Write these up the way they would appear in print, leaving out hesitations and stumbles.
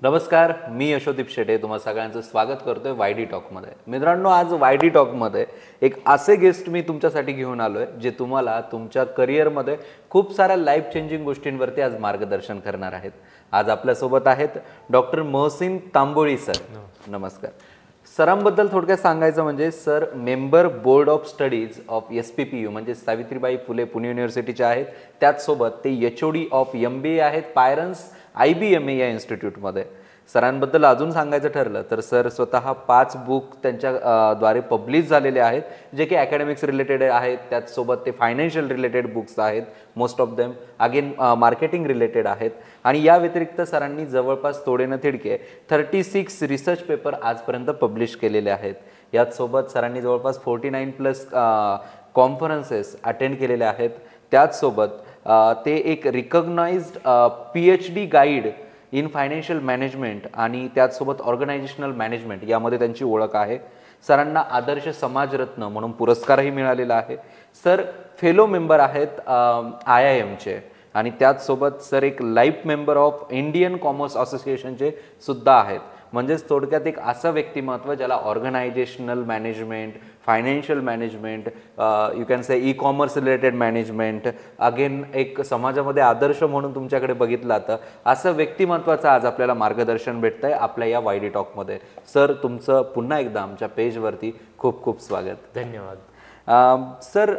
नमस्कार, मी यशोदीप शेटे तुम्हा सगळ्यांचं स्वागत करतोय वायडी टॉकमध्ये. मित्रांनो, आज वायडी टॉकमध्ये एक असे गेस्ट मी तुमच्यासाठी घेऊन आलो आहे जे तुम्हाला तुमच्या करिअरमध्ये खूप साऱ्या लाईफ चेंजिंग गोष्टींवरती आज मार्गदर्शन करणार आहेत. आज आपल्यासोबत आहेत डॉक्टर महसिन तांबोळी सर. नमस्कार. सरांबद्दल थोडक्यात सांगायचं म्हणजे sir member board of studies of SPPU म्हणजे सावित्रीबाई फुले पुणे युनिव्हर्सिटीचे आहेत. त्याचसोबत ते HOD ऑफ MBA आहेत पायरन्स IBMA या इन्स्टिट्यूटमध्ये. सरांबद्दल अजून सांगायचं ठरलं तर सर स्वतः 5 बुक त्यांच्या द्वारे पब्लिश झालेले आहेत जे की अकॅडमिक्स रिलेटेड आहेत. त्याचसोबत ते फायनान्शियल रिलेटेड बुक्स आहेत, most of them again marketing related आहेत. आणि या व्यतिरिक्त सरांनी जवळपास थोडे न थिडके 36 रिसर्च पेपर आजपर्यंत पब्लिश केलेले आहेत. याचसोबत सरांनी जवळपास 49+ कॉन्फरन्सेस अटेंड केलेले आहेत. त्याचसोबत ते एक recognized PhD guide in financial management आणि त्याचसोबत ऑर्गनायझेशनल मॅनेजमेंट यामध्ये त्यांची ओळख आहे. सरांना आदर्श समाजरत्न म्हणून पुरस्कारही मिळालेला आहे. सर फेलो मेंबर आहेत IIMचे आणि त्याचसोबत सर एक life member of Indian commerce असोसिएशनचे सुद्धा आहेत. म्हणजेच थोडक्यात एक असं व्यक्तिमत्व ज्याला organizational management, financial management, you can say e-commerce related management, again एक समाजामध्ये आदर्श म्हणून तुमच्याकडे बघितलं जातं असं व्यक्तिमत्वाचं आज आपल्याला मार्गदर्शन भेटतंय आपल्या या वायडी टॉकमध्ये. सर तुमचं पुन्हा एकदा आमच्या पेजवरती खूप खूप स्वागत. धन्यवाद. सर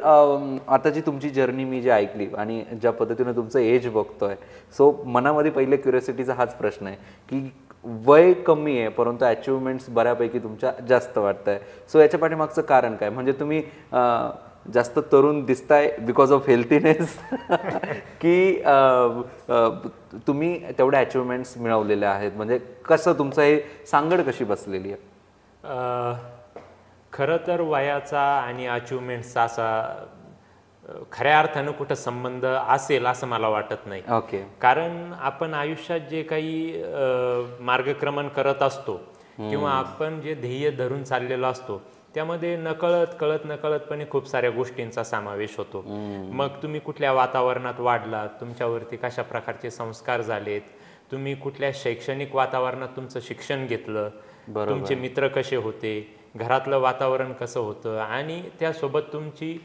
आता जी तुमची जर्नी मी जी ऐकली आणि ज्या पद्धतीने तुमचं एज बघतोय, सो मनामध्ये पहिले क्युरिओसिटीचा हाच प्रश्न आहे की वय कमी आहे परंतु अचिव्हमेंट्स बऱ्यापैकी तुमच्या जास्त वाटत आहे. सो याच्या पाठीमागचं कारण काय? म्हणजे तुम्ही जास्त तरुण दिसताय बिकॉज ऑफ हेल्थीनेस की तुम्ही तेवढ्या अचिव्हमेंट्स मिळवलेल्या आहेत? म्हणजे कसं तुमचं हे सांगड कशी बसलेली आहे? खरं तर वयाचा आणि अचिव्हमेंट्सचा असा खऱ्या अर्थानं कुठं संबंध असेल असं मला वाटत नाही. ओके. कारण आपण आयुष्यात जे काही मार्गक्रमण करत असतो किंवा आपण जे ध्येय धरून चाललेलो असतो त्यामध्ये नकळतपणे खूप साऱ्या गोष्टींचा समावेश होतो. मग तुम्ही कुठल्या वातावरणात वाढलात, तुमच्यावरती कशा प्रकारचे संस्कार झालेत, तुम्ही कुठल्या शैक्षणिक वातावरणात तुमचं शिक्षण घेतलं, तुमचे मित्र कसे होते, घरातलं वातावरण कसं होतं आणि त्यासोबत तुमची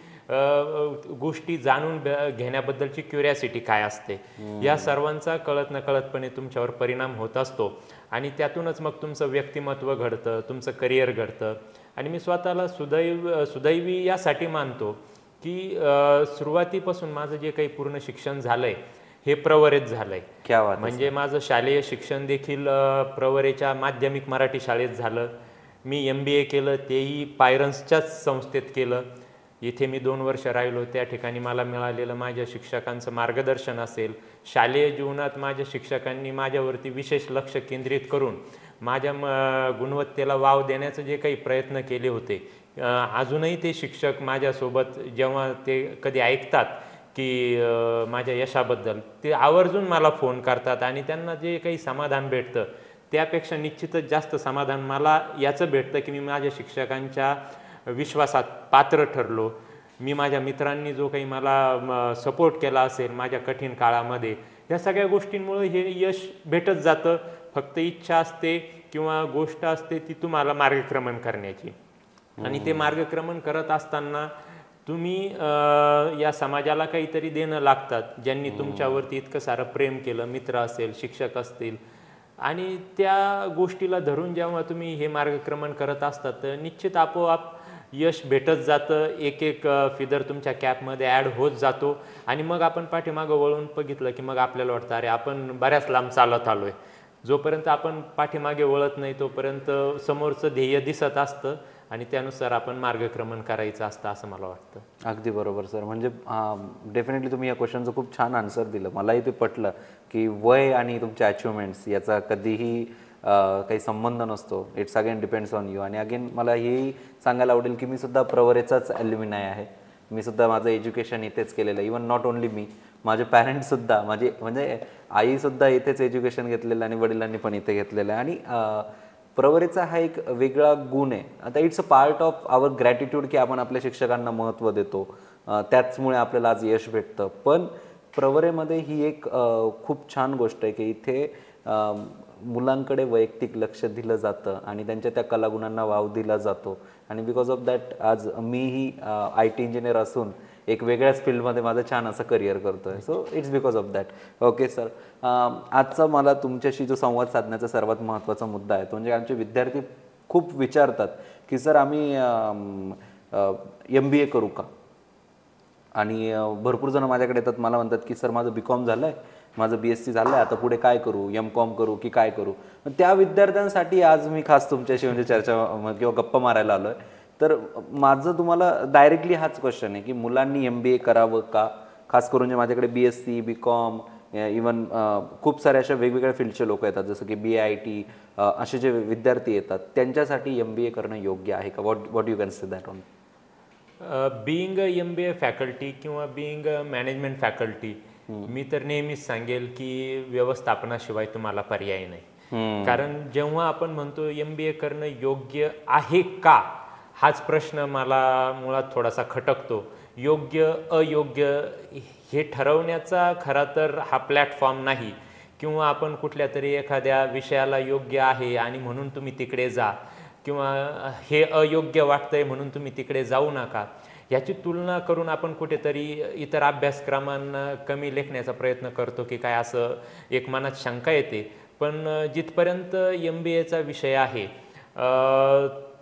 गोष्टी जाणून घेण्याबद्दलची क्युरियासिटी काय असते, या सर्वांचा नकळतपणे तुमच्यावर परिणाम होत असतो आणि त्यातूनच मग तुमचं व्यक्तिमत्व घडतं, तुमचं करिअर घडतं. आणि मी स्वतःला सुदैवी यासाठी मानतो की सुरुवातीपासून माझं जे काही पूर्ण शिक्षण झालंय हे प्रवरेत झालंय. म्हणजे माझं शालेय शिक्षण देखील प्रवरेच्या माध्यमिक मराठी शाळेत झालं. मी MBA केलं, तेही पायरन्सच्याच संस्थेत केलं. इथे मी 2 वर्ष राहिलो. त्या ठिकाणी मला मिळालेलं माझ्या शिक्षकांचं मार्गदर्शन असेल, शालेय जीवनात माझ्या शिक्षकांनी माझ्यावरती विशेष लक्ष केंद्रित करून माझ्या गुणवत्तेला वाव देण्याचे जे काही प्रयत्न केले होते, अजूनही ते शिक्षक माझ्यासोबत जेव्हा ते कधी ऐकतात की माझ्या यशाबद्दल, ते आवर्जून मला फोन करतात आणि त्यांना जे काही समाधान भेटतं त्यापेक्षा निश्चितच जास्त समाधान मला याचं भेटतं की मी माझ्या शिक्षकांच्या विश्वासात पात्र ठरलो. मी माझ्या मित्रांनी जो काही मला सपोर्ट केला असेल माझ्या कठीण काळामध्ये, या सगळ्या गोष्टींमुळे हे यश भेटत जातं. फक्त इच्छा असते किंवा गोष्ट असते ती तुम्हाला मार्गक्रमण करण्याची. आणि ते मार्गक्रमण करत असताना तुम्ही या समाजाला काहीतरी देणं लागतात, ज्यांनी तुमच्यावरती इतकं सारं प्रेम केलं, मित्र असेल, शिक्षक असतील. आणि त्या गोष्टीला धरून जेव्हा तुम्ही हे मार्गक्रमण करत असतात तर निश्चित आपोआप यश भेटत जातं. एक फिदर तुमच्या कॅपमध्ये ॲड होत जातो आणि मग आपण पाठीमागं वळून बघितलं की मग आपल्याला वाटतं अरे आपण बऱ्याच लांब चालत आलो आहे. जोपर्यंत आपण पाठीमागे वळत नाही तोपर्यंत समोरचं ध्येय दिसत असतं आणि त्यानुसार आपण मार्गक्रमण करायचं असतं असं मला वाटतं. अगदी बरोबर सर. म्हणजे डेफिनेटली तुम्ही या क्वेश्चनचं खूप छान आन्सर दिलं. मलाही ते पटलं की वय आणि तुमच्या अचिव्हमेंट्स याचा कधीही काही संबंध नसतो. It's again depends on you. आणि अगेन मला हेही सांगायला आवडेल की मी सुद्धा प्रवरेचाच ॲल्युमिनाय आहे. मी सुद्धा माझं एज्युकेशन इथेच केलेलं आहे. इवन नॉट ओन्ली मी, माझे पॅरेंट्ससुद्धा, म्हणजे आईसुद्धा इथेच एज्युकेशन घेतलेलं आणि वडिलांनी पण इथे घेतलेलं आहे. आणि प्रवरेचा हा एक वेगळा गुण आहे. आता it's a part of our gratitude की आपण आपल्या शिक्षकांना महत्त्व देतो, त्याचमुळे आपल्याला आज यश भेटतं. पण प्रवरेमध्ये ही एक खूप छान गोष्ट आहे की इथे मुलांकडे वैयक्तिक लक्ष दिलं जातं आणि त्यांच्या त्या कलागुणांना वाव दिला जातो आणि बिकॉज ऑफ दॅट आज मीही IT इंजिनियर असून एक वेगळ्याच फील्डमध्ये माझं छान असं करिअर करतो आहे. So it's because of that. Okay sir, आजचा मला तुमच्याशी जो संवाद साधण्याचा सर्वात महत्त्वाचा मुद्दा आहे तो म्हणजे आमचे विद्यार्थी खूप विचारतात की सर आम्ही MBA करू का? आणि भरपूर जण माझ्याकडे येतात, मला म्हणतात की सर माझं BCom झालं आहे, माझं BSc झालं आहे, आता पुढे काय करू, MCom करू की काय करू? त्या विद्यार्थ्यांसाठी आज मी खास तुमच्याशी म्हणजे चर्चा किंवा गप्पा मारायला आलो आहे. तर माझं तुम्हाला डायरेक्टली हाच क्वेश्चन आहे की मुलांनी MBA करावं का? खास करून जे माझ्याकडे BSc, BCom, इवन खूप सारे अशा वेगवेगळ्या फील्डचे लोक येतात, जसं की BIT, असे जे विद्यार्थी येतात त्यांच्यासाठी MBA करणं योग्य आहे का? What you can say that on? Being a MBA faculty किंवा बिईंग अ मॅनेजमेंट फॅकल्टी, मी तर नेहमीच सांगेल की व्यवस्थापनाशिवाय तुम्हाला पर्याय नाही. कारण जेव्हा आपण म्हणतो MBA करणं योग्य आहे का, हाच प्रश्न मला मुळात थोडासा खटकतो. योग्य अयोग्य हे ठरवण्याचा खरा तर हा प्लॅटफॉर्म नाही, किंवा आपण कुठल्या तरी एखाद्या विषयाला योग्य आहे आणि म्हणून तुम्ही तिकडे जा, किंवा हे अयोग्य वाटतंय म्हणून तुम्ही तिकडे जाऊ नका, याची तुलना करून आपण कुठेतरी इतर अभ्यासक्रमांना कमी लेखण्याचा प्रयत्न करतो की काय, असं एक मनात शंका येते. पण जिथपर्यंत MBAचा विषय आहे,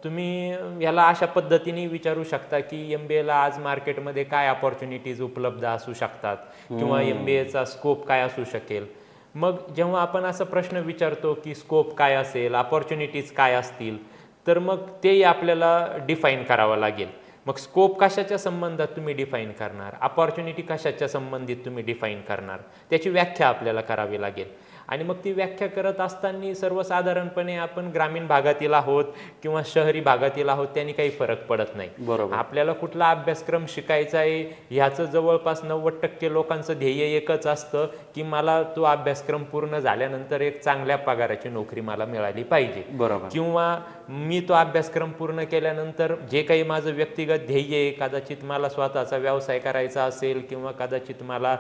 तुम्ही याला अशा पद्धतीने विचारू शकता की MBAला आज मार्केटमध्ये काय अपॉर्च्युनिटीज उपलब्ध असू शकतात किंवा MBAचा स्कोप काय असू शकेल. मग जेव्हा आपण असा प्रश्न विचारतो की स्कोप काय असेल, अपॉर्च्युनिटीज काय असतील, तर मग तेही आपल्याला डिफाईन करावं लागेल. मग स्कोप कशाच्या संबंधात तुम्ही डिफाईन करणार, अपॉर्च्युनिटी कशाच्या संबंधित तुम्ही डिफाईन करणार, त्याची व्याख्या आपल्याला करावी लागेल. आणि मग ती व्याख्या करत असताना सर्वसाधारणपणे आपण ग्रामीण भागातील आहोत किंवा शहरी भागातील आहोत त्यांनी काही फरक पडत नाही. बरोबर. आपल्याला कुठला अभ्यासक्रम शिकायचा आहे ह्याचं जवळपास 90% लोकांचं ध्येय एकच असतं की मला तो अभ्यासक्रम पूर्ण झाल्यानंतर एक चांगल्या पगाराची नोकरी मला मिळाली पाहिजे. बरोबर. किंवा मी तो अभ्यासक्रम पूर्ण केल्यानंतर जे काही माझं व्यक्तिगत ध्येय आहे, कदाचित मला स्वतःचा व्यवसाय करायचा असेल किंवा कदाचित मला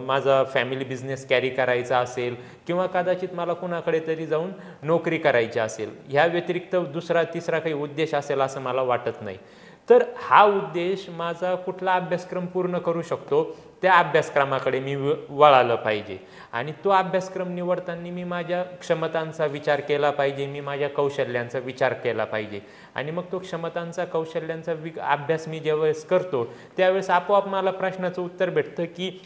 माझा फॅमिली बिझनेस कॅरी करायचा असेल किंवा कदाचित मला कुणाकडे तरी जाऊन नोकरी करायची असेल, ह्या व्यतिरिक्त दुसरा तिसरा काही उद्देश असेल असं मला वाटत नाही. तर हा उद्देश माझा कुठला अभ्यासक्रम पूर्ण करू शकतो त्या अभ्यासक्रमाकडे मी वळालं पाहिजे. आणि तो अभ्यासक्रम निवडताना मी माझ्या क्षमतांचा विचार केला पाहिजे, मी माझ्या कौशल्यांचा विचार केला पाहिजे. आणि मग तो क्षमतांचा कौशल्यांचा अभ्यास मी ज्यावेळेस करतो त्यावेळेस आपोआप मला प्रश्नाचं उत्तर भेटतं की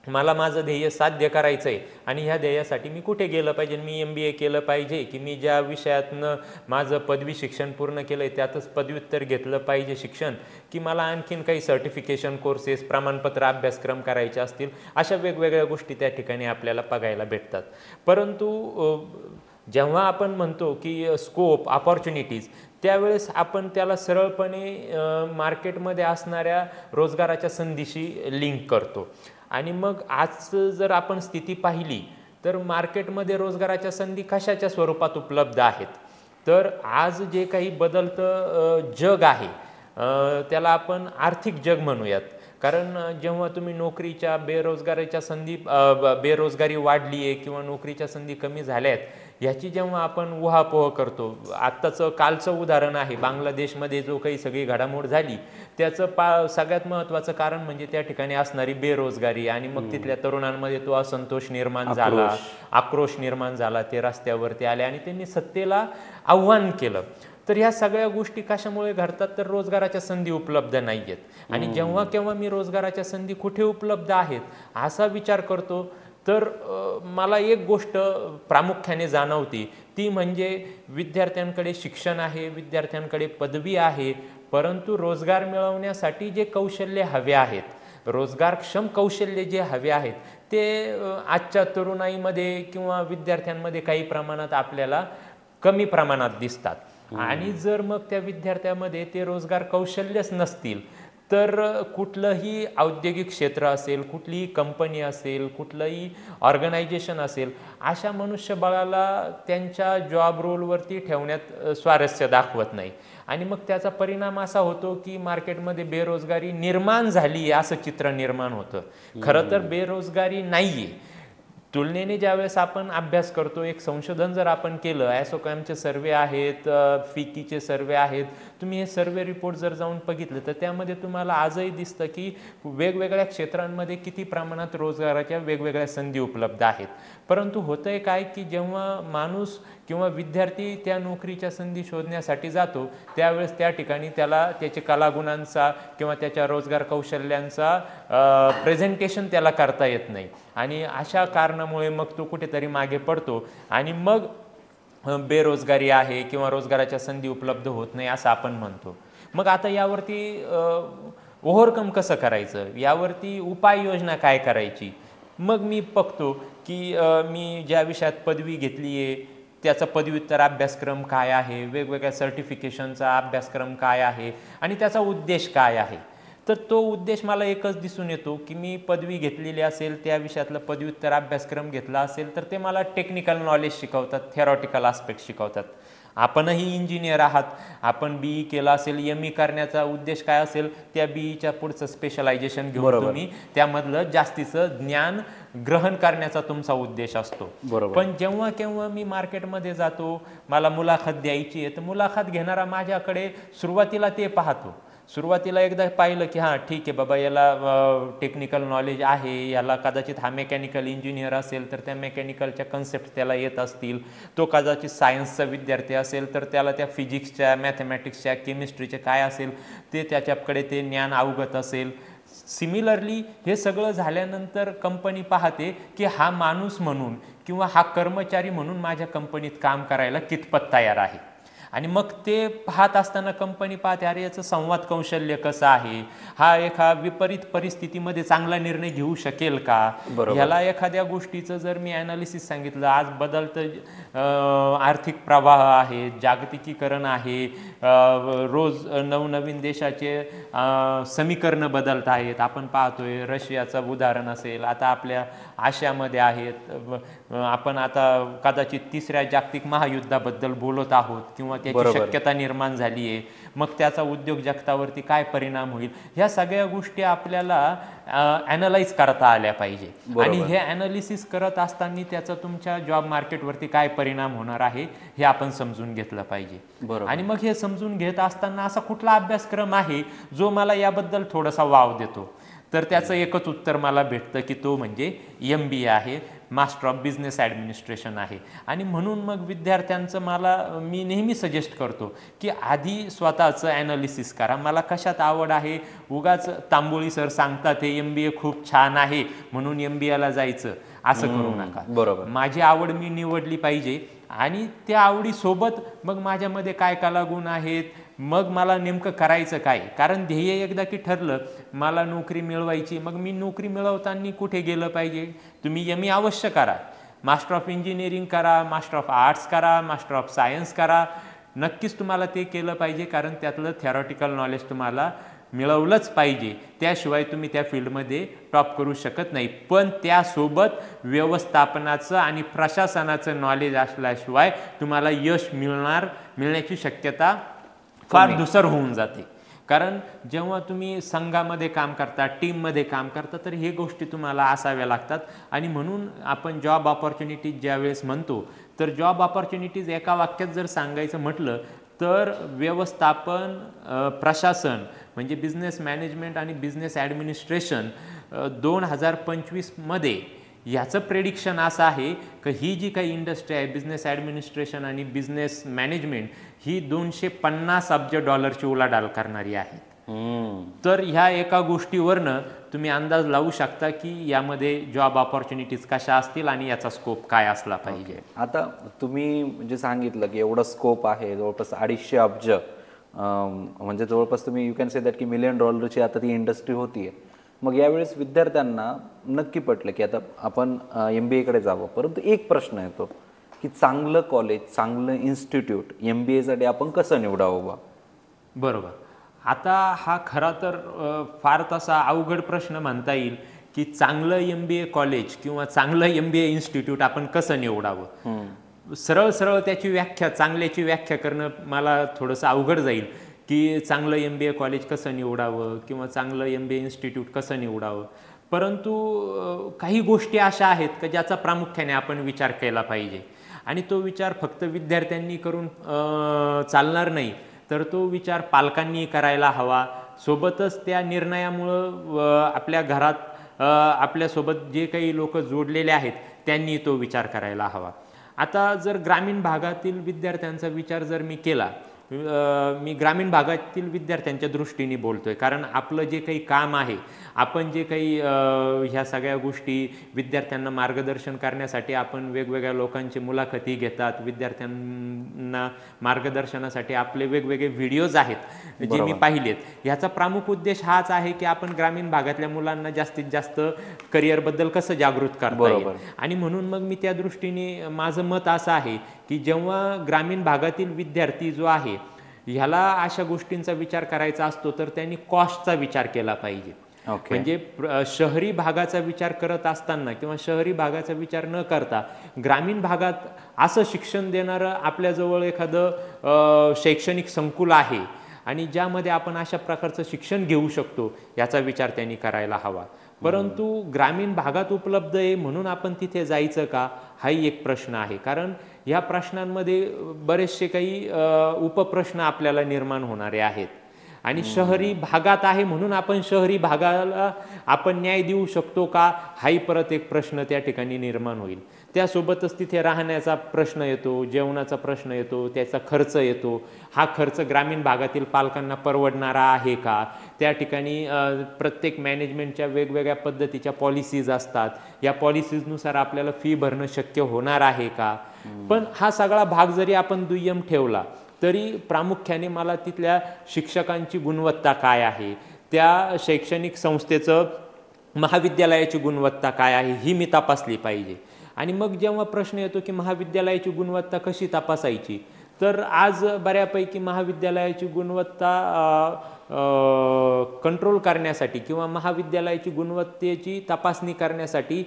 मला माझं ध्येय साध्य करायचं आहे आणि ह्या ध्येयासाठी मी कुठे गेलं पाहिजे. मी MBA केलं पाहिजे की मी ज्या विषयातनं माझं पदवी शिक्षण पूर्ण केलं आहे त्यातच पदव्युत्तर घेतलं पाहिजे शिक्षण, की मला आणखीन काही सर्टिफिकेशन कोर्सेस, प्रमाणपत्र अभ्यासक्रम करायचे असतील, अशा वेगवेगळ्या गोष्टी त्या ठिकाणी आपल्याला बघायला भेटतात. परंतु जेव्हा आपण म्हणतो की स्कोप, अपॉर्च्युनिटीज, त्यावेळेस आपण त्याला सरळपणे मार्केटमध्ये असणाऱ्या रोजगाराच्या संधीशी लिंक करतो. आणि मग आज जर आपण स्थिती पाहिली तर मार्केटमध्ये रोजगाराच्या संधी कशाच्या स्वरूपात उपलब्ध आहेत, तर आज जे काही बदलतं जग आहे त्याला आपण आर्थिक जग म्हणूयात. कारण जेव्हा तुम्ही नोकरीच्या बेरोजगारीच्या संधी, बेरोजगारी वाढली आहे किंवा नोकरीच्या संधी कमी झाल्या आहेत, ह्याची जेव्हा आपण उहापोह करतो, आत्ताचं कालचं उदाहरण आहे बांगलादेशमध्ये जो काही सगळी घडामोड झाली त्याचं सगळ्यात महत्त्वाचं कारण म्हणजे त्या ठिकाणी असणारी बेरोजगारी. आणि मग तिथल्या तरुणांमध्ये तो असंतोष निर्माण झाला, आक्रोश निर्माण झाला, ते रस्त्यावरती आले आणि त्यांनी सत्तेला आव्हान केलं. तर ह्या सगळ्या गोष्टी कशामुळे घडतात, तर रोजगाराच्या संधी उपलब्ध नाही आहेत. आणि जेव्हा केव्हा मी रोजगाराच्या संधी कुठे उपलब्ध आहेत असा विचार करतो तर मला एक गोष्ट प्रामुख्याने जाणवती, ती म्हणजे विद्यार्थ्यांकडे शिक्षण आहे, विद्यार्थ्यांकडे पदवी आहे, परंतु रोजगार मिळवण्यासाठी जे कौशल्य हवे आहेत, रोजगारक्षम कौशल्य जे हवे आहेत, ते आजच्या तरुणाईमध्ये किंवा विद्यार्थ्यांमध्ये काही प्रमाणात आपल्याला कमी प्रमाणात दिसतात. आणि जर मग त्या विद्यार्थ्यामध्ये ते रोजगार कौशल्यच नसतील तर कुठलंही औद्योगिक क्षेत्र असेल, कुठलीही कंपनी असेल, कुठलंही ऑर्गनायझेशन असेल, अशा मनुष्यबळाला त्यांच्या जॉब रोलवरती ठेवण्यात स्वारस्य दाखवत नाही. आणि मग त्याचा परिणाम असा होतो की मार्केटमध्ये बेरोजगारी निर्माण झाली असं चित्र निर्माण होतं. खरं तर बेरोजगारी नाही आहे, तुलनेने ज्यावेळेस आपण अभ्यास करतो, एक संशोधन जर आपण केलं, ॲसोकॅमचे सर्वे आहेत, फिकीचे सर्वे आहेत, तुम्ही हे सर्वे रिपोर्ट जर जाऊन बघितले तर त्यामध्ये तुम्हाला आजही दिसतं की वेगवेगळ्या क्षेत्रांमध्ये किती प्रमाणात रोजगाराच्या वेगवेगळ्या संधी उपलब्ध आहेत. परंतु होतंय काय की जेव्हा माणूस किंवा विद्यार्थी त्या नोकरीच्या संधी शोधण्यासाठी जातो त्यावेळेस त्या ठिकाणी त्याला त्याच्या कलागुणांचा किंवा त्याच्या रोजगार कौशल्यांचा प्रेझेंटेशन त्याला करता येत नाही आणि अशा कारणामुळे मग तो कुठेतरी मागे पडतो आणि मग बेरोजगारी आहे किंवा रोजगाराच्या संधी उपलब्ध होत नाही असं आपण म्हणतो. मग आता यावरती ओव्हरकम कसं करायचं, यावरती उपाययोजना काय करायची. मग मी बघतो की मी ज्या विषयात पदवी घेतली आहे त्याचा पदव्युत्तर अभ्यासक्रम काय आहे, वेगवेगळ्या सर्टिफिकेशनचा अभ्यासक्रम काय आहे आणि त्याचा उद्देश काय आहे. तर तो उद्देश मला एकच दिसून येतो की मी पदवी घेतलेली असेल, त्या विषयातला पदव्युत्तर अभ्यासक्रम घेतला असेल तर ते मला टेक्निकल नॉलेज शिकवतात, थेरॉटिकल आस्पेक्ट शिकवतात. आपणही इंजिनियर आहात, आपण BE केला असेल, ME करण्याचा उद्देश काय असेल, त्या BEच्या पुढचं स्पेशलायझेशन घेऊन तुम्ही त्यामधलं जास्तीचं ज्ञान ग्रहण करण्याचा तुमचा उद्देश असतो. पण जेव्हा केव्हा मी मार्केटमध्ये जातो, मला मुलाखत द्यायची आहे, तर मुलाखत घेणारा माझ्याकडे सुरुवातीला ते पाहतो. सुरुवातीला एकदा पाहिलं की हां ठीक आहे बाबा, याला टेक्निकल नॉलेज आहे, याला कदाचित हा मेकॅनिकल इंजिनियर असेल तर त्या मेकॅनिकलच्या कन्सेप्ट त्याला येत असतील, तो कदाचित सायन्सचा विद्यार्थी असेल तर त्याला त्या फिजिक्सच्या, मॅथमॅटिक्सच्या, केमिस्ट्रीचे काय असेल ते त्याच्याकडे ते ज्ञान अवगत असेल. सिमिलरली हे सगळं झाल्यानंतर कंपनी पाहते की हा माणूस म्हणून किंवा हा कर्मचारी म्हणून माझ्या कंपनीत काम करायला कितपत तयार आहे. आणि मग ते पाहत असताना कंपनी पाहते अरे याचं संवाद कौशल्य कसं आहे, हा एका विपरीत परिस्थितीमध्ये चांगला निर्णय घेऊ शकेल का, ह्याला एखाद्या गोष्टीचं जर मी ॲनालिसिस सांगितलं, आज बदलतं आर्थिक प्रवाह आहे, जागतिकीकरण आहे, रोज नवनवीन देशाचे समीकरणं बदलत आहेत. आपण पाहतोय रशियाचं उदाहरण असेल, आता आपल्या आशियामध्ये आहेत, आपण आता कदाचित 3ऱ्या जागतिक महायुद्धाबद्दल बोलत आहोत किंवा त्याची शक्यता निर्माण झाली आहे. मग त्याचा उद्योग जगतावरती काय परिणाम होईल, ह्या सगळ्या गोष्टी आपल्याला ॲनालाइज करता आल्या पाहिजे. आणि हे ॲनालिसिस करत असताना त्याचा तुमच्या जॉब मार्केटवरती काय परिणाम होणार आहे हे आपण समजून घेतलं पाहिजे. आणि मग हे समजून घेत असताना असा कुठला अभ्यासक्रम आहे जो मला याबद्दल थोडासा वाव देतो, तर त्याचं एकच उत्तर मला भेटतं की तो म्हणजे MBA आहे, मास्टर ऑफ बिझनेस ॲडमिनिस्ट्रेशन आहे. आणि म्हणून मग विद्यार्थ्यांचं मी नेहमी सजेस्ट करतो की आधी स्वतःचं ॲनालिसिस करा. मला कशात आवड आहे, उगाच तांबोळी सर सांगतात हे MBA खूप छान आहे म्हणून MBAला जायचं असं करू नका. माझी आवड मी निवडली पाहिजे आणि त्या आवडीसोबत मग माझ्यामध्ये काय कलागुण आहेत, मग मला नेमकं करायचं काय. कारण ध्येय एकदा की ठरलं मला नोकरी मिळवायची, मग मी नोकरी मिळवताना कुठे गेलं पाहिजे. तुम्ही ME अवश्य करा, मास्टर ऑफ इंजिनिअरिंग करा, मास्टर ऑफ आर्ट्स करा, मास्टर ऑफ सायन्स करा, नक्कीच तुम्हाला ते केलं पाहिजे. कारण त्यातलं थेरॉटिकल नॉलेज तुम्हाला मिळवलंच पाहिजे, त्याशिवाय तुम्ही त्या फील्डमध्ये टॉप करू शकत नाही. पण त्यासोबत व्यवस्थापनाचं आणि प्रशासनाचं नॉलेज असल्याशिवाय तुम्हाला यश मिळण्याची शक्यता फार धुसर होऊन जाते. कारण जेव्हा तुम्ही संघामध्ये काम करता, टीममध्ये काम करता, तर हे गोष्टी तुम्हाला असाव्या लागतात. आणि म्हणून आपण जॉब ऑपॉर्च्युनिटीज ज्यावेळेस म्हणतो, तर जॉब ऑपॉर्च्युनिटीज एका वाक्यात जर सांगायचं म्हटलं तर व्यवस्थापन, प्रशासन म्हणजे बिझनेस मॅनेजमेंट आणि बिझनेस ॲडमिनिस्ट्रेशन 2025मध्ये याचं प्रेडिक्शन असं आहे की ही जी काही इंडस्ट्री आहे बिझनेस ॲडमिनिस्ट्रेशन आणि बिझनेस मॅनेजमेंट ही $250 अब्ज उलाढाल करणारी आहे. तर ह्या एका गोष्टीवरनं तुम्ही अंदाज लावू शकता की यामध्ये जॉब ऑपॉर्च्युनिटीज कशा असतील आणि याचा स्कोप काय असला पाहिजे. आता तुम्ही जे सांगितलं की एवढा स्कोप आहे, जवळपास 250 अब्ज, म्हणजे जवळपास तुम्ही यू कॅन से दॅट की $1 मिलियन आता ती इंडस्ट्री होतीये. मग यावेळेस विद्यार्थ्यांना नक्की पटलं की आता आपण MBAकडे जावं. परंतु एक प्रश्न येतो की चांगलं कॉलेज, चांगलं इन्स्टिट्यूट MBAसाठी आपण कसं निवडावं बा. बरोबर. आता हा खरा तर फार तसा अवघड प्रश्न म्हणता येईल की चांगलं MBA कॉलेज किंवा चांगलं MBA इन्स्टिट्यूट आपण कसं निवडावं. सरळ सरळ त्याची व्याख्या, चांगल्याची व्याख्या करणं मला थोडंसं अवघड जाईल की चांगलं MBA कॉलेज कसं निवडावं किंवा चांगलं MBA इन्स्टिट्यूट कसं निवडावं. परंतु काही गोष्टी अशा आहेत की ज्याचा प्रामुख्याने आपण विचार केला पाहिजे आणि तो विचार फक्त विद्यार्थ्यांनी करून चालणार नाही, तर तो विचार पालकांनी करायला हवा. सोबतच त्या निर्णयामुळं आपल्या घरात आपल्यासोबत जे काही लोक जोडलेले आहेत त्यांनी तो विचार करायला हवा. आता जर ग्रामीण भागातील विद्यार्थ्यांचा विचार जर मी केला, मी ग्रामीण भागातील विद्यार्थ्यांच्या दृष्टीने बोलतोय, कारण आपलं जे काही काम आहे, आपण जे काही ह्या सगळ्या गोष्टी विद्यार्थ्यांना मार्गदर्शन करण्यासाठी आपण वेगवेगळ्या लोकांची मुलाखती घेतात, विद्यार्थ्यांना मार्गदर्शनासाठी आपले वेगवेगळे व्हिडिओज आहेत जे मी पाहिलेत. ह्याचा प्रमुख उद्देश हाच आहे की आपण ग्रामीण भागातल्या मुलांना जास्तीत जास्त करिअरबद्दल कसं जागृत करता येईल. आणि म्हणून मग मी त्या दृष्टीने माझं मत असं आहे की जेव्हा ग्रामीण भागातील विद्यार्थी जो आहे ह्याला अशा गोष्टींचा विचार करायचा असतो तर त्यांनी कॉस्टचा विचार केला पाहिजे. म्हणजे शहरी भागाचा विचार करत असताना किंवा शहरी भागाचा विचार न करता ग्रामीण भागात असं शिक्षण देणारं आपल्याजवळ एखादं शैक्षणिक संकुल आहे आणि ज्यामध्ये आपण अशा प्रकारचं शिक्षण घेऊ शकतो याचा विचार त्यांनी करायला हवा. परंतु ग्रामीण भागात उपलब्ध आहे म्हणून आपण तिथे जायचं का, हाही एक प्रश्न आहे. कारण या प्रश्नांमध्ये बरेचसे काही उपप्रश्न आपल्याला निर्माण होणारे आहेत. आणि शहरी भागात आहे म्हणून आपण शहरी भागाला आपण न्याय देऊ शकतो का, हाही परत एक प्रश्न त्या ठिकाणी निर्माण होईल. त्यासोबतच तिथे राहण्याचा प्रश्न येतो, जेवणाचा प्रश्न येतो, त्याचा खर्च येतो. हा खर्च ग्रामीण भागातील पालकांना परवडणारा आहे का, त्या ठिकाणी प्रत्येक मॅनेजमेंटच्या वेगवेगळ्या पद्धतीच्या पॉलिसीज असतात, या पॉलिसीजनुसार आपल्याला फी भरणं शक्य होणार आहे का. पण हा सगळा भाग जरी आपण दुय्यम ठेवला तरी प्रामुख्याने मला तिथल्या शिक्षकांची गुणवत्ता काय आहे, त्या शैक्षणिक संस्थेचं महाविद्यालयाची गुणवत्ता काय आहे ही मी तपासली पाहिजे. आणि मग जेव्हा प्रश्न येतो की महाविद्यालयाची गुणवत्ता कशी तपासायची, तर आज बऱ्यापैकी महाविद्यालयाची गुणवत्ता कंट्रोल करण्यासाठी किंवा महाविद्यालयाची गुणवत्तेची तपासणी करण्यासाठी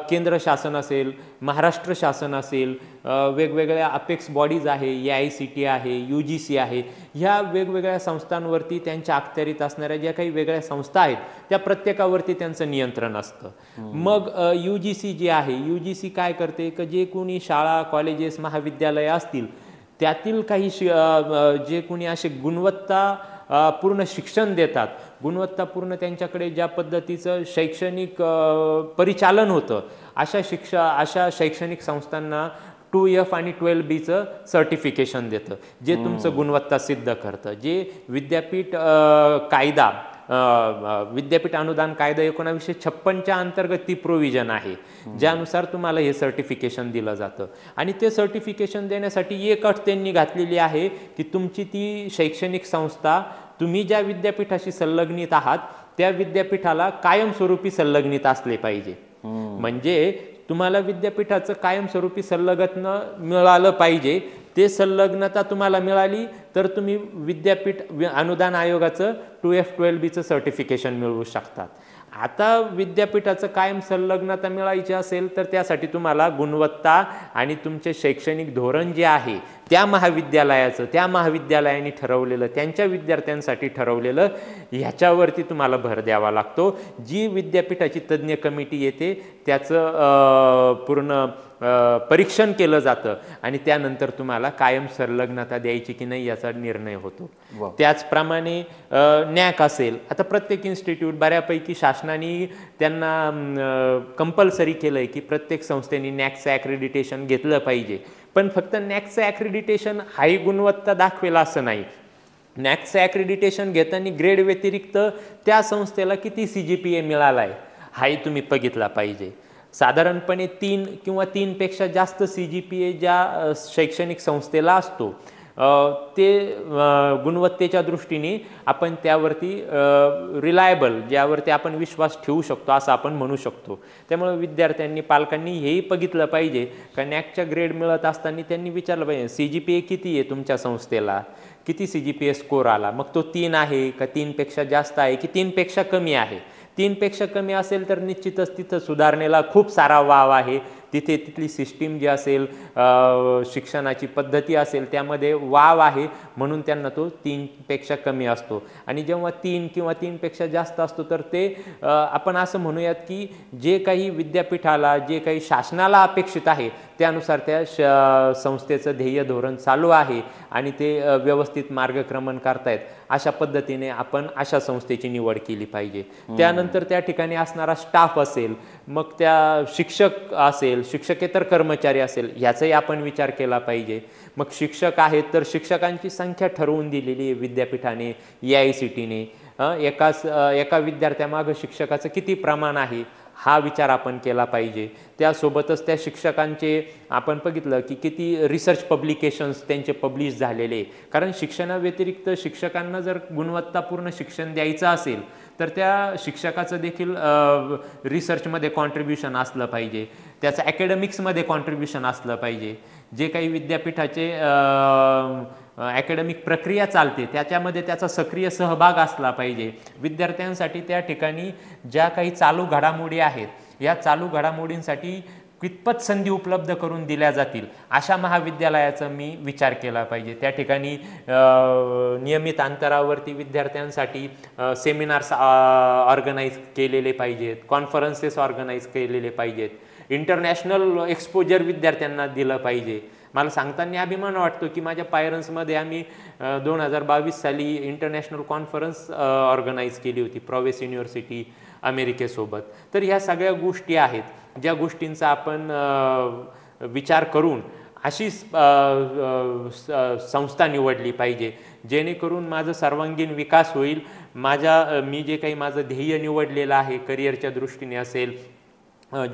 केंद्र शासन असेल, महाराष्ट्र शासन असेल, वेगवेगळ्या अपेक्स बॉडीज आहे, AICTE आहे, UGC आहे, ह्या वेगवेगळ्या संस्थांवरती त्यांच्या अखत्यारीत असणाऱ्या ज्या काही वेगळ्या संस्था आहेत त्या प्रत्येकावरती त्यांचं नियंत्रण असतं. मग UGC जी आहे, UGC काय करते की जे कोणी शाळा, कॉलेजेस, महाविद्यालय असतील त्यातील काही जे कोणी असे गुणवत्ता पूर्ण शिक्षण देतात, गुणवत्तापूर्ण त्यांच्याकडे ज्या पद्धतीचं शैक्षणिक परिचालन होतं, अशा शैक्षणिक संस्थांना 2F आणि 12B सर्टिफिकेशन देतं, जे तुमचं गुणवत्ता सिद्ध करतं. जे विद्यापीठ कायदा, विद्यापीठ अनुदान कायदा 1956च्या अंतर्गत ती प्रोव्हिजन आहे ज्यानुसार तुम्हाला हे सर्टिफिकेशन दिलं जातं. आणि ते सर्टिफिकेशन देण्यासाठी एक अट त्यांनी घातलेली आहे की तुमची ती शैक्षणिक संस्था, तुम्ही ज्या विद्यापीठाशी संलग्नित आहात त्या विद्यापीठाला कायमस्वरूपी संलग्नित असले पाहिजे. म्हणजे तुम्हाला विद्यापीठाचं कायमस्वरूपी संलग्न मिळालं पाहिजे. ते संलग्नता तुम्हाला मिळाली तर तुम्ही विद्यापीठ अनुदान आयोगाचं 2F 12B सर्टिफिकेशन मिळवू शकतात. आता विद्यापीठाचं कायम संलग्नता मिळायची असेल तर त्यासाठी तुम्हाला गुणवत्ता आणि तुमचे शैक्षणिक धोरण जे आहे त्या महाविद्यालयाचं, त्या महाविद्यालयाने ठरवलेलं, त्यांच्या विद्यार्थ्यांसाठी ठरवलेलं, ह्याच्यावरती तुम्हाला भर द्यावा लागतो. जी विद्यापीठाची तज्ज्ञ कमिटी येते त्याचं पूर्ण परीक्षण केलं जातं आणि त्यानंतर तुम्हाला कायम संलग्नता द्यायची की नाही याचा निर्णय होतो. त्याचप्रमाणे NAC असेल, आता प्रत्येक इन्स्टिट्यूट बऱ्यापैकी शासनाने त्यांना कंपल्सरी केलंय की प्रत्येक संस्थेने NACचं ॲक्रेडिटेशन घेतलं पाहिजे. पण फक्त NACचं ॲक्रेडिटेशन हाही गुणवत्ता दाखवेल असं नाही. NACचं ॲक्रेडिटेशन घेताना ग्रेड व्यतिरिक्त त्या संस्थेला किती CGPA मिळाला आहे हाही तुम्ही बघितला पाहिजे. साधारणपणे 3 किंवा 3 पेक्षा जास्त CGPA ज्या शैक्षणिक संस्थेला असतो ते गुणवत्तेच्या दृष्टीने आपण त्यावरती रिलायबल, ज्यावरती आपण विश्वास ठेवू शकतो असं आपण म्हणू शकतो. त्यामुळे विद्यार्थ्यांनी, पालकांनी हेही बघितलं पाहिजे का NACच्या ग्रेड मिळत असताना त्यांनी विचारलं पाहिजे CGPA किती आहे तुमच्या संस्थेला, किती CGPA स्कोर आला, मग तो 3 आहे का 3 पेक्षा जास्त आहे की 3 पेक्षा कमी आहे. 3 पेक्षा कमी असेल तर निश्चितच तिथं सुधारणेला खूप सारा वाव आहे. तिथे तिथली सिस्टीम जी असेल, शिक्षणाची पद्धती असेल, त्यामध्ये वाव आहे म्हणून त्यांना तो 3पेक्षा कमी असतो. आणि जेव्हा 3 किंवा 3पेक्षा जास्त असतो तर ते आपण असं म्हणूयात की जे काही विद्यापीठाला, जे काही शासनाला अपेक्षित आहे त्यानुसार त्या संस्थेचं ध्येय धोरण चालू आहे आणि ते व्यवस्थित मार्गक्रमण करतायत, अशा पद्धतीने आपण अशा संस्थेची निवड केली पाहिजे. त्यानंतर त्या ठिकाणी असणारा स्टाफ असेल, मग त्या शिक्षक असेल, शिक्षकेतर कर्मचारी असेल, ह्याचाही आपण विचार केला पाहिजे. मग शिक्षक आहेत तर शिक्षकांची संख्या ठरवून दिलेली आहे विद्यापीठाने, AICTEने. एका विद्यार्थ्यामागं शिक्षकाचं किती प्रमाण आहे हा विचार आपण केला पाहिजे. त्यासोबतच त्या शिक्षकांचे आपण बघितलं की किती रिसर्च पब्लिकेशन्स त्यांचे पब्लिश झालेले. कारण शिक्षणाव्यतिरिक्त शिक्षकांना जर गुणवत्तापूर्ण शिक्षण द्यायचं असेल तर त्या शिक्षकाचं देखील रिसर्चमध्ये कॉन्ट्रीब्युशन असलं पाहिजे, त्याचं ॲकॅडमिक्समध्ये कॉन्ट्रीब्युशन असलं पाहिजे. जे काही विद्यापीठाचे ॲकॅडमिक प्रक्रिया चालते त्याच्यामध्ये त्याचा सक्रिय सहभाग असला पाहिजे. विद्यार्थ्यांसाठी त्या ठिकाणी ज्या काही चालू घडामोडी आहेत या चालू घडामोडींसाठी कितपत संधी उपलब्ध करून दिल्या जातील अशा महाविद्यालयाचा मी विचार केला पाहिजे. त्या ठिकाणी नियमित अंतरावरती विद्यार्थ्यांसाठी सेमिनार्स ऑर्गनाईज केलेले पाहिजेत, कॉन्फरन्सेस ऑर्गनाईज केलेले पाहिजेत, इंटरनॅशनल एक्सपोजर विद्यार्थ्यांना दिलं पाहिजे. मला सांगताना अभिमान वाटतो की माझ्या पायरन्समध्ये आम्ही 2022 साली इंटरनॅशनल कॉन्फरन्स ऑर्गनाईज केली होती प्रोव्हेस युनिव्हर्सिटी अमेरिकेसोबत. तर ह्या सगळ्या गोष्टी आहेत ज्या गोष्टींचा आपण विचार करून अशी संस्था निवडली पाहिजे जेणेकरून माझं सर्वांगीण विकास होईल. मी जे काही माझं ध्येय निवडलेलं आहे करिअरच्या दृष्टीने असेल,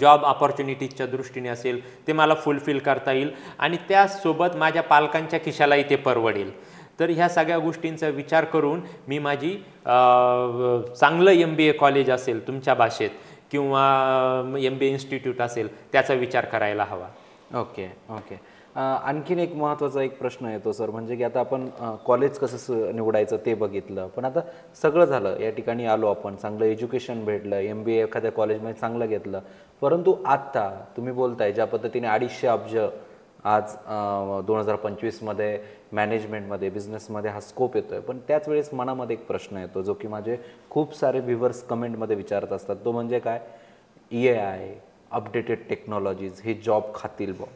जॉब ऑपॉर्च्युनिटीजच्या दृष्टीने असेल, ते मला फुलफिल करता येईल आणि त्यासोबत माझ्या पालकांच्या खिशालाही ते परवडेल. तर ह्या सगळ्या गोष्टींचा विचार करून मी माझी चांगलं MBA कॉलेज असेल तुमच्या भाषेत किंवा MBA इन्स्टिट्यूट असेल त्याचा विचार करायला हवा. ओके. आणखीन एक महत्त्वाचा एक प्रश्न येतो सर, म्हणजे की आता आपण कॉलेज कसं निवडायचं ते बघितलं, पण आता सगळं झालं, या ठिकाणी आलो आपण, चांगलं एज्युकेशन भेटलं, MBA एखाद्या कॉलेजमध्ये चांगलं घेतलं, परंतु आता तुम्ही बोलताय ज्या पद्धतीने 250 अब्ज आज 2025मध्ये मॅनेजमेंटमध्ये, बिझनेसमध्ये हा स्कोप येतो आहे, पण त्याच वेळेस मनामध्ये एक प्रश्न येतो जो की माझे खूप सारे व्ह्युअर्स कमेंटमध्ये विचारत असतात, तो म्हणजे काय, AI, अपडेटेड टेक्नॉलॉजीज हे जॉब खातील बुवा,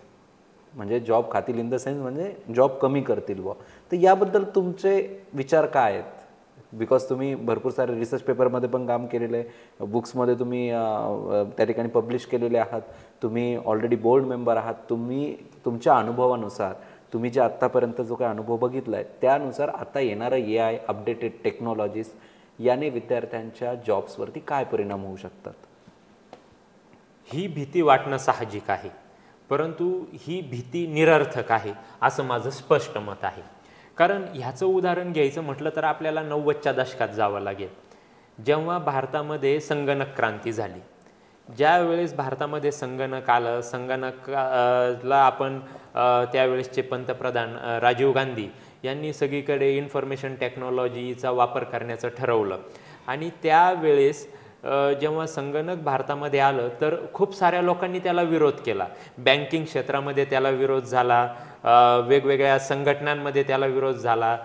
म्हणजे जॉब खातील इन द सेन्स म्हणजे जॉब कमी करतील बुवा. तर याबद्दल तुमचे विचार काय आहेत? बिकॉज तुम्ही भरपूर सारे रिसर्च पेपरमध्ये पण काम केलेलं आहे, बुक्समध्ये तुम्ही त्या ठिकाणी पब्लिश केलेले आहात, तुम्ही ऑलरेडी बोर्ड मेंबर आहात, तुम्ही तुमच्या अनुभवानुसार तुम्ही जे आत्तापर्यंत जो काही अनुभव बघितला आहे त्यानुसार आता येणारं AI, अपडेटेड टेक्नॉलॉजीज याने विद्यार्थ्यांच्या जॉब्सवरती काय परिणाम होऊ शकतात? ही भीती वाटणं साहजिक आहे, परंतु ही भीती निरर्थक आहे असं माझं स्पष्ट मत आहे. कारण ह्याचं उदाहरण घ्यायचं म्हटलं तर आपल्याला 90च्या दशकात जावं लागेल, जेव्हा भारतामध्ये संगणक क्रांती झाली. ज्या वेळेस भारतामध्ये संगणक आलं, संगणकाला आपण त्यावेळेसचे पंतप्रधान राजीव गांधी यांनी सगळीकडे इन्फॉर्मेशन टेक्नॉलॉजीचा वापर करण्याचं ठरवलं आणि त्यावेळेस जेव्हा संगणक भारतामध्ये आलं तर खूप साऱ्या लोकांनी त्याला विरोध केला. बँकिंग क्षेत्रामध्ये त्याला विरोध झाला, वेगवेगळ्या संघटनांमध्ये त्याला विरोध झाला,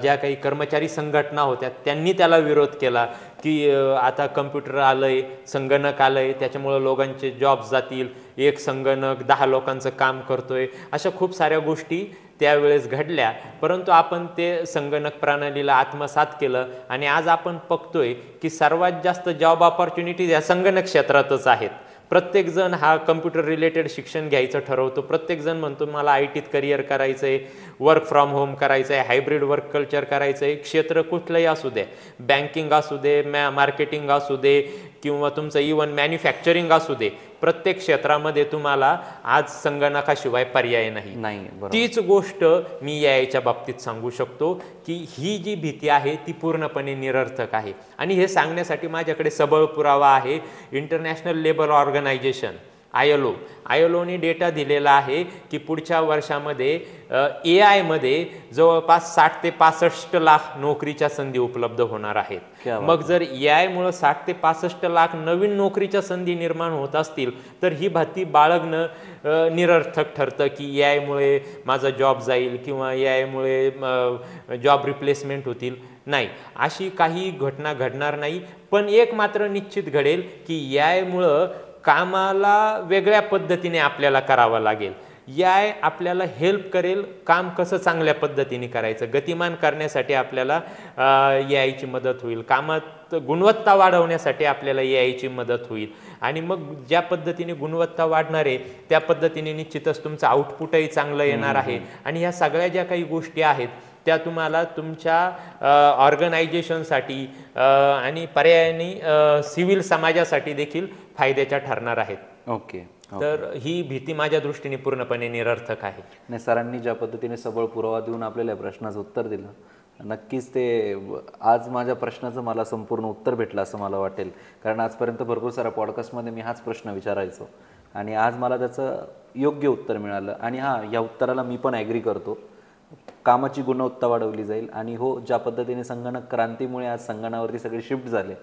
ज्या काही कर्मचारी संघटना होत्या त्यांनी त्याला विरोध केला की आता कम्प्युटर आलंय, संगणक आलंय, त्याच्यामुळं लोकांचे जॉब्स जातील, एक संगणक 10 लोकांचं काम करतोय, अशा खूप साऱ्या गोष्टी त्यावेळेस घडल्या. परंतु आपण ते संगणक प्रणालीला आत्मसात केलं आणि आज आपण बघतोय की सर्वात जास्त जॉब ऑपॉर्च्युनिटीज या संगणक क्षेत्रातच आहेत. प्रत्येकजण हा कम्प्युटर रिलेटेड शिक्षण घ्यायचं ठरवतो, प्रत्येकजण म्हणतो मला IT त करिअर करायचं आहे, वर्क फ्रॉम होम करायचं आहे, हायब्रिड वर्क कल्चर करायचं आहे. क्षेत्र कुठलंही असू दे, बँकिंग असू दे, मार्केटिंग असू दे किंवा तुमचं इव्हन मॅन्युफॅक्चरिंग असू दे, प्रत्येक क्षेत्रामध्ये तुम्हाला आज संगणकाशिवाय पर्याय नाही. तीच गोष्ट मी याच्या बाबतीत सांगू शकतो की ही जी भीती आहे ती पूर्णपणे निरर्थक आहे आणि हे सांगण्यासाठी माझ्याकडे सबळ पुरावा आहे. इंटरनॅशनल लेबर ऑर्गनायझेशन आयलोने डेटा दिलेला आहे की पुढच्या वर्षामध्ये AI मध्ये जवळपास 60 ते 65 लाख नोकरीच्या संधी उपलब्ध होणार आहेत। मग जर AI मुळे 60 ते 65 लाख नवीन नोकरीच्या संधी निर्माण होत असतील तर ही भीती बाळगणं निरर्थक ठरतं की AI मुळे माझा जॉब जाईल किंवा AI मुळे जॉब रिप्लेसमेंट होतील। नाही, अशी काही घटना घडणार नाही। पण एक मात्र निश्चित घडेल की AI मुळे कामाला वेगळ्या पद्धतीने आपल्याला करावं लागेल। AI आपल्याला हेल्प करेल काम कसं चांगल्या पद्धतीने करायचं, गतिमान करण्यासाठी आपल्याला AI ची मदत होईल, कामात गुणवत्ता वाढवण्यासाठी आपल्याला AI ची मदत होईल। आणि मग ज्या पद्धतीने गुणवत्ता वाढणार आहे त्या पद्धतीने निश्चितच तुमचं आउटपुटही चांगलं येणार आहे। आणि ह्या सगळ्या ज्या काही गोष्टी आहेत त्या तुम्हाला तुमच्या ऑर्गनायझेशनसाठी आणि पर्यायाने सिव्हिल समाजासाठी देखील फायद्याच्या ठरणार आहेत। ओके, तर ही भीती माझ्या दृष्टीने पूर्णपणे निरर्थक आहे। नाही, सरांनी ज्या पद्धतीने सबळ पुरावा देऊन आपल्याला प्रश्नाचं उत्तर दिलं, नक्कीच ते आज माझ्या प्रश्नाचं मला संपूर्ण उत्तर भेटलं असं मला वाटेल। कारण आजपर्यंत भरपूर साऱ्या पॉडकास्टमध्ये मी हाच प्रश्न विचारायचो आणि आज मला त्याचं योग्य उत्तर मिळालं। आणि हां, या उत्तराला मी पण ॲग्री करतो, कामाची गुणवत्ता वाढवली जाईल। आणि हो, ज्या पद्धतीने संगणक क्रांतीमुळे आज संगणकावरती सगळे शिफ्ट झाले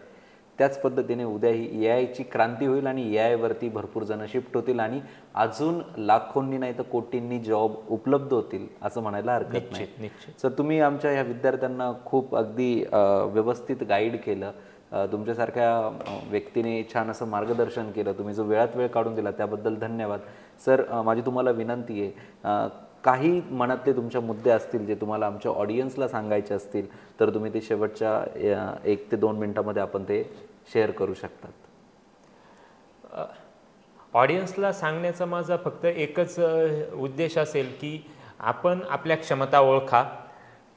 त्याच पद्धतीने उद्या ही AI ची क्रांती होईल आणि AI वरती भरपूर जण शिफ्ट होतील आणि अजून लाखोंनी नाही तर कोटींनी जॉब उपलब्ध होतील असं म्हणायला हरकत नाही। सर, तुम्ही आमच्या ह्या विद्यार्थ्यांना खूप अगदी व्यवस्थित गाईड केलं, तुमच्यासारख्या व्यक्तीने छान असं मार्गदर्शन केलं, तुम्ही जो वेळात वेळ काढून दिला त्याबद्दल धन्यवाद। सर, माझी तुम्हाला विनंती आहे, काही मनातले तुमच्या मुद्दे असतील जे तुम्हाला आमच्या ऑडियन्सला सांगायचे असतील तर तुम्ही ते शेवटच्या 1 ते 2 मिनिटांमध्ये आपण ते शेअर करू शकतात। ऑडियन्सला सांगण्याचा माझा फक्त एकच उद्देश असेल की आपण आपल्या क्षमता ओळखा,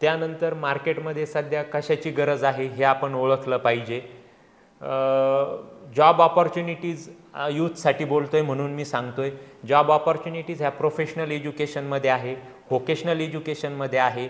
त्यानंतर मार्केटमध्ये सध्या कशाची गरज आहे हे आपण ओळखलं पाहिजे। जॉब ऑपॉर्च्युनिटीज यूथसाठी बोलतोय म्हणून मी सांगतोय, जॉब ऑपॉर्च्युनिटीज ह्या प्रोफेशनल एज्युकेशनमध्ये आहे, व्होकेशनल एज्युकेशनमध्ये आहे।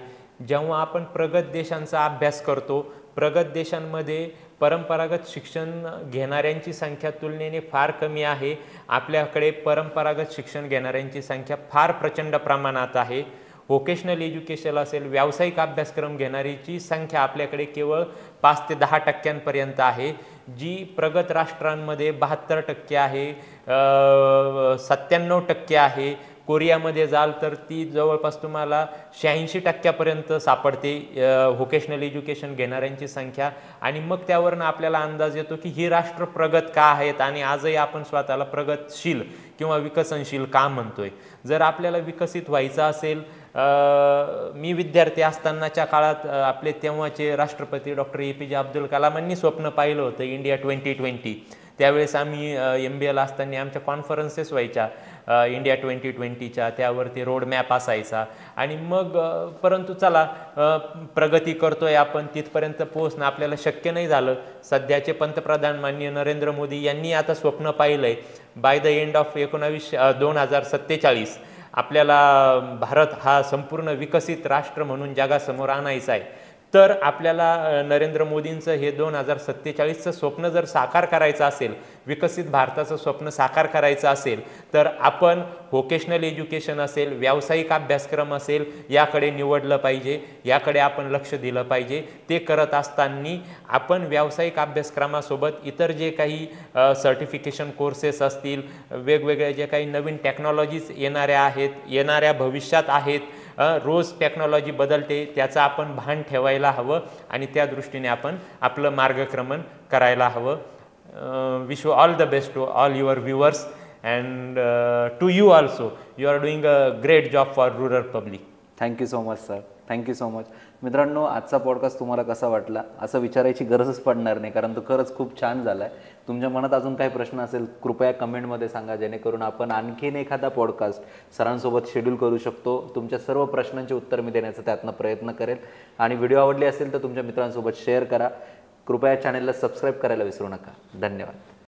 जेव्हा आपण प्रगत देशांचा अभ्यास करतो, प्रगत देशांमध्ये परंपरागत शिक्षण घेणाऱ्यांची संख्या तुलनेने फार कमी आहे, आपल्याकडे परंपरागत शिक्षण घेणाऱ्यांची संख्या फार प्रचंड प्रमाणात आहे। व्होकेशनल एज्युकेशन असेल, व्यावसायिक अभ्यासक्रम घेणाऱ्यांची संख्या आपल्याकडे केवळ 5 ते 10% आहे, जी प्रगत राष्ट्रांमध्ये 72% आहे, 97% आहे। कोरियामध्ये जाल तर ती जवळपास तुम्हाला 86% सापडते व्होकेशनल एज्युकेशन घेणाऱ्यांची संख्या। आणि मग त्यावरून आपल्याला अंदाज येतो की ही राष्ट्र प्रगत का आहेत आणि आजही आपण स्वतःला प्रगतशील किंवा विकसनशील का म्हणतोय। जर आपल्याला विकसित व्हायचं असेल, मी विद्यार्थी असतानाच्या काळात आपले तेव्हाचे राष्ट्रपती डॉक्टर APJ अब्दुल कलामांनी स्वप्न पाहिलं होतं इंडिया 2020। त्यावेळेस आम्ही MBAला असताना आमच्या कॉन्फरन्सेस व्हायच्या इंडिया 2020च्या, त्यावरती रोड मॅप असायचा। आणि मग परंतु चला, प्रगती करतोय आपण, तिथपर्यंत पोहोचणं आपल्याला शक्य नाही झालं। सध्याचे पंतप्रधान माननीय नरेंद्र मोदी यांनी आता स्वप्न पाहिलंय बाय द एंड ऑफ 2047 आपल्याला भारत हा संपूर्ण विकसित राष्ट्र म्हणून जगासमोर आणायचा आहे। तर आपल्याला नरेंद्र मोदींचं हे 2047चं स्वप्न जर साकार करायचं असेल, विकसित भारताचं स्वप्न साकार करायचं असेल, तर आपण व्होकेशनल एज्युकेशन असेल, व्यावसायिक अभ्यासक्रम असेल, याकडे निवडलं पाहिजे, याकडे आपण लक्ष दिलं पाहिजे। ते करत असताना आपण व्यावसायिक अभ्यासक्रमासोबत इतर जे काही सर्टिफिकेशन कोर्सेस असतील, वेगवेगळ्या जे काही नवीन टेक्नॉलॉजीज येणाऱ्या आहेत, येणाऱ्या भविष्यात आहेत, रोज टेक्नॉलॉजी बदलते, त्याचं आपण भान ठेवायला हवं आणि त्या दृष्टीने आपण आपलं मार्गक्रमण करायला हवं। Wish you all the best to all your viewers and to you also, you are doing a great job for rural public. Thank you so much sir, thank you so much. मित्रांनो, आजचा पॉडकास्ट तुम्हाला कसा वाटला असं विचारायची गरजच पडणार नाही, कारण तो खरंच खूप छान झाला आहे। तुमच्या मनात अजून काही प्रश्न असेल कृपया कमेंटमध्ये सांगा, जेणेकरून आपण आणखीन एखादा पॉडकास्ट सरांसोबत शेड्यूल करू शकतो। तुमच्या सर्व प्रश्नांचे उत्तर मी देण्याचा त्यातनं प्रयत्न करेल। आणि व्हिडिओ आवडली असेल तर तुमच्या मित्रांसोबत शेअर करा। कृपया चॅनलला सबस्क्राईब करायला विसरू नका। धन्यवाद।